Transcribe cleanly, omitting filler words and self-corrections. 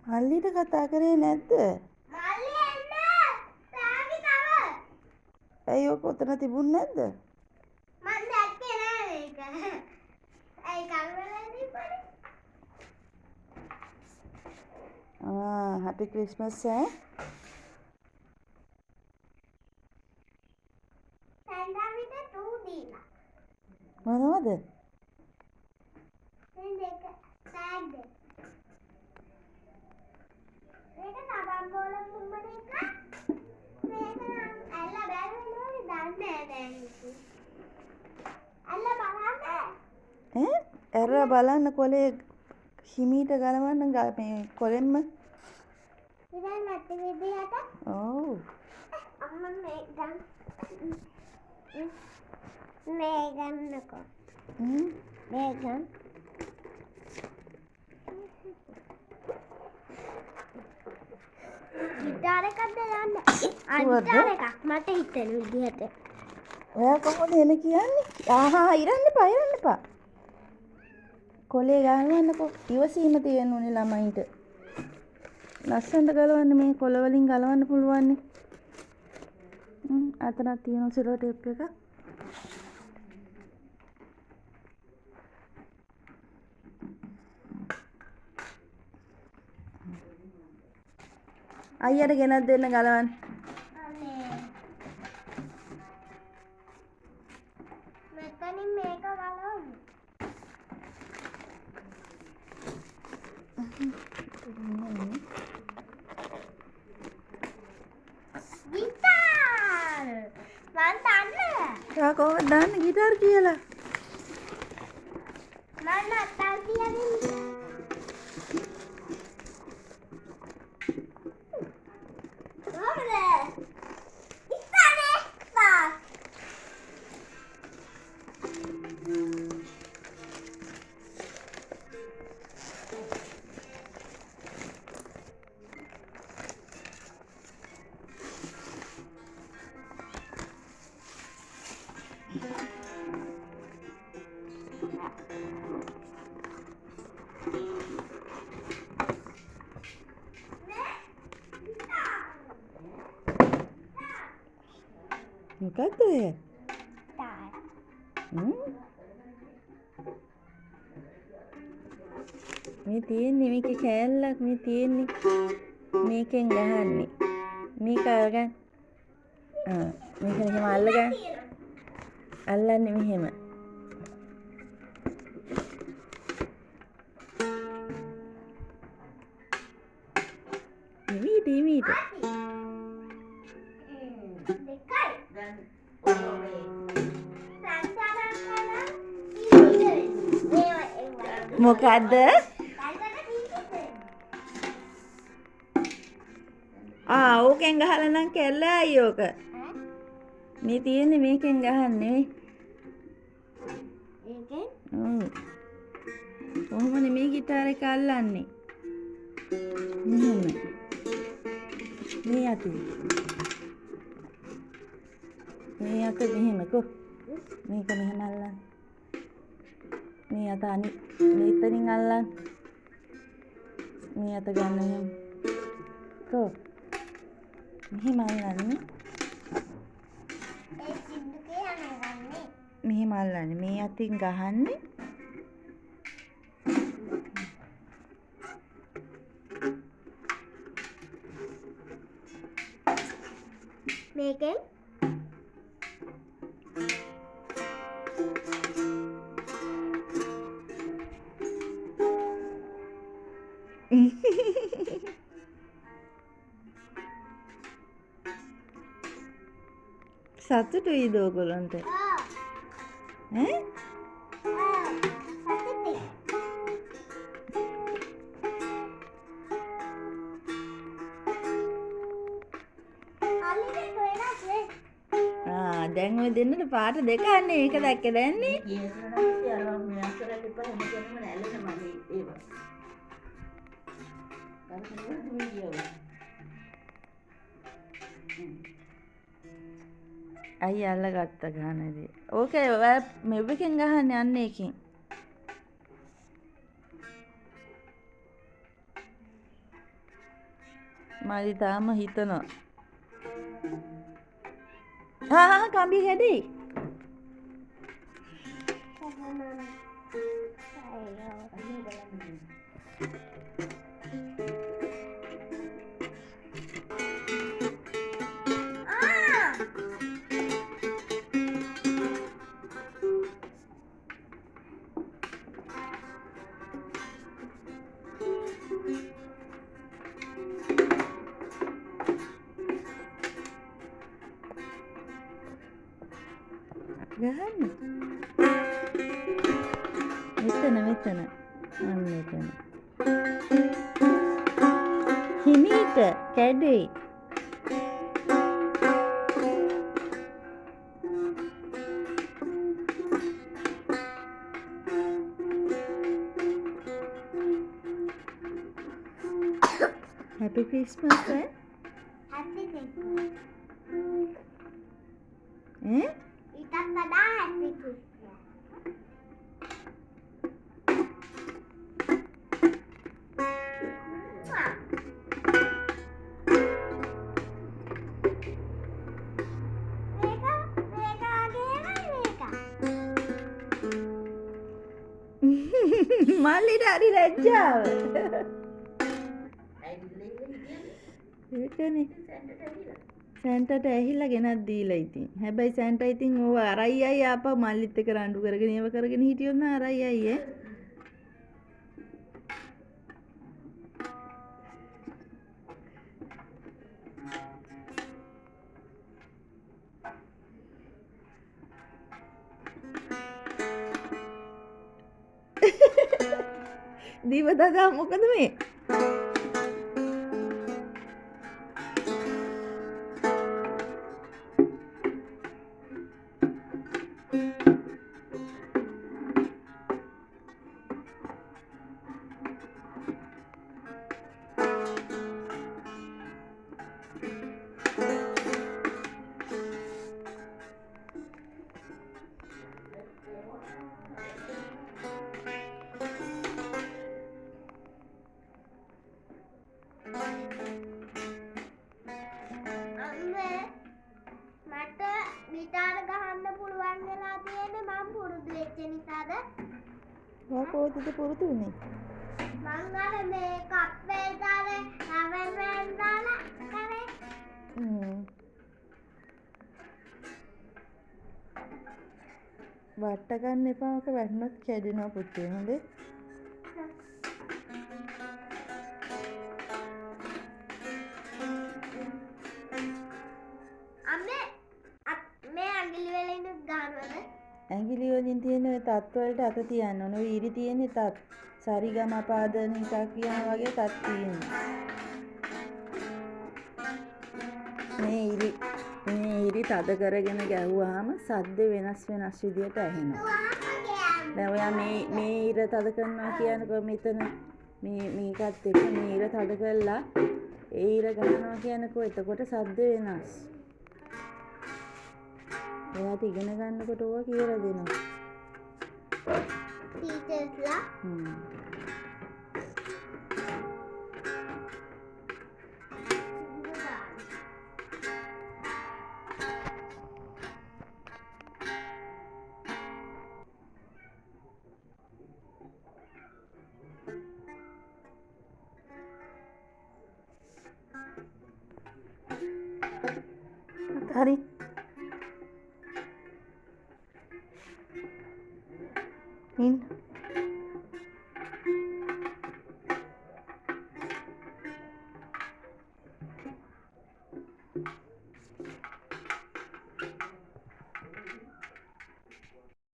මල්ලිට කතා කරේ නැද්ද? මල්ලි එන්න! තාවි තව! ඇයි ඔක ඔතන තිබුණ නැද්ද? මං දැක්කේ නෑ මේක. ඇයි කරුවල තිබ්බනේ? හැපි ක්‍රිස්මස් ඈ. සැන්ඩාවිට 2 දීලා. මොනවද? මේ දෙක ටැග් දෙක. මේක සබන් බෝල කුඹන එක. මේක නම් ඇල්ල බැලුවේ දන්නේ නෑ දැන් ඉතින්. ඇල්ල බලන්න. ඇරලා බලන්න කොලේ හිමීට ගලවන්න මේ කොලෙන්ම. ඉතින් නැති විදිහට. ඔව්. අම්මා මේ ගන්නකො. මේ ගන්න. ගිටාර එකක්ද යන්න? ගිටාර එකක් මට හිතෙන විදිහට. ඔයා කොහොමද එහෙම කියන්නේ? ඉරන්න එපා. කොලේ ගලවන්නකෝ. ඉවසීම තියෙන්න ඕනේ ළමයින්ට. ලස්සනට ගලවන්න මේ කොළ වලින් ගලවන්න පුළුවන් නේ. අතනක් තියෙනවා සිලෝ ටේප් එක. අයියට ගෙනත් දෙන්න ගලවන්න. මෙතනින් මේක ගලවන්න. ගිටාර්! මං දන්නේ. යා කොහොමද දාන්නේ ගිටාර් කියලා? මං නත්තල් කියන්නේ. මොකද්ද ඔය? මේ තියෙන්නේ මේකේ කෑල්ලක් මේ තියෙන්නේ. මේකෙන් ගහන්නේ. මේක අරගෙන මේක මෙහෙම අල්ලගන්න. අල්ලන්නේ මෙහෙම. ටීවීට. මොකද්ද? ඕකෙන් ගහලා නම් කැල්ලයි ඕක. මේ තියෙන්නේ මේකෙන් ගහන්නේ. ඒකෙන්? ඔව්. කොහොමද මේ ගිටාර එක අල්ලන්නේ? මෙහෙම. මේ අතින්. මේ අත මෙහෙම කො. මේක මෙහෙම අල්ලන්න. මේ අත මෙතනින් අල්ලන්න. මේ අත ගන්න මෙහෙම. කො. මෙහෙම අල්ලන්නේ. ඒ සිද්දුකේ අනගන්නේ. මෙහෙම අල්ලන්නේ. මේ අතින් ගහන්නේ. මේකෙන් සතුටුයිද ඔයගොල්ලන්ට? ඈ? දැන් ඔය දෙන්නට පාට දෙක අන්නේ මේක දැක්කේ දැන්නේ. අයියා අල්ලගත්ත ගානේදී. ඕකේ ඔය මෙව්වකින් ගහන්නේ අන්න එකකින්. මල්ලි තාම හිතනවා. හා කම්බි කැඩෙයි. ගහන්න. මෙතන. අන්න මෙතන. හිමීට කැඩෙයි. Happy Christmas, eh? Happy Christmas. Eh? Itak pada Happy Christmas. Mereka mereka. මල්ලිට හරි ලැජ්ජාව. ඒකනේ. සැන්ටට ඇහිලා ගෙනත් දීලා ඉතින්. හැබැයි සැන්ට ඉතින් ඕව අරයි අය ආපහු මල්ලිත් එක්ක රණ්ඩු කරගෙන ඒව කරගෙන හිටියොත් නා අරයි අය ඈ. දීව දාදා මොකද මේ? මට ගිටාර ගහන්න පුළුවන් වෙලා තියෙන්නේ මම පුරුදු වෙච්ච නිසාද? කොහොමද පුරුදු වෙන්නේ? මං අර මේ කප්පේ දාලා රබර් බෑන්ඩ් දාලා කරේ. වට ගන්න එපා. ඔක වැටුනොත් කැඩෙනවා පුතේ. හොඳේ. අම්මේ මේ ඇඟිලි වලින් ගන්නවද? ඇඟිලි වලින් තියෙන ඔය තත් වලට අත තියන්න ඕන. ඔය ඉරි තියෙන්නේ තත්. සරිගම පාදනික කියන වගේ තත් තියෙනවා. මේ ඉරි තද කරගෙන ගැහුවාම සද්ද වෙනස් විදියට ඇහෙනවා. දැන් ඔයා මේ ඉර තද කරනවා කියනකොට මෙතන මේකත් එක්ක මේ ඉර තද කරලා ඒ ඉර ගන්නවා කියනකොට එතකොට සද්ද වෙනස්. ඔයාට ඉගෙන ගන්නකොට ඕවා කියලා දෙනවා. ටීචර්ස්ලා හරි. ඉන්න.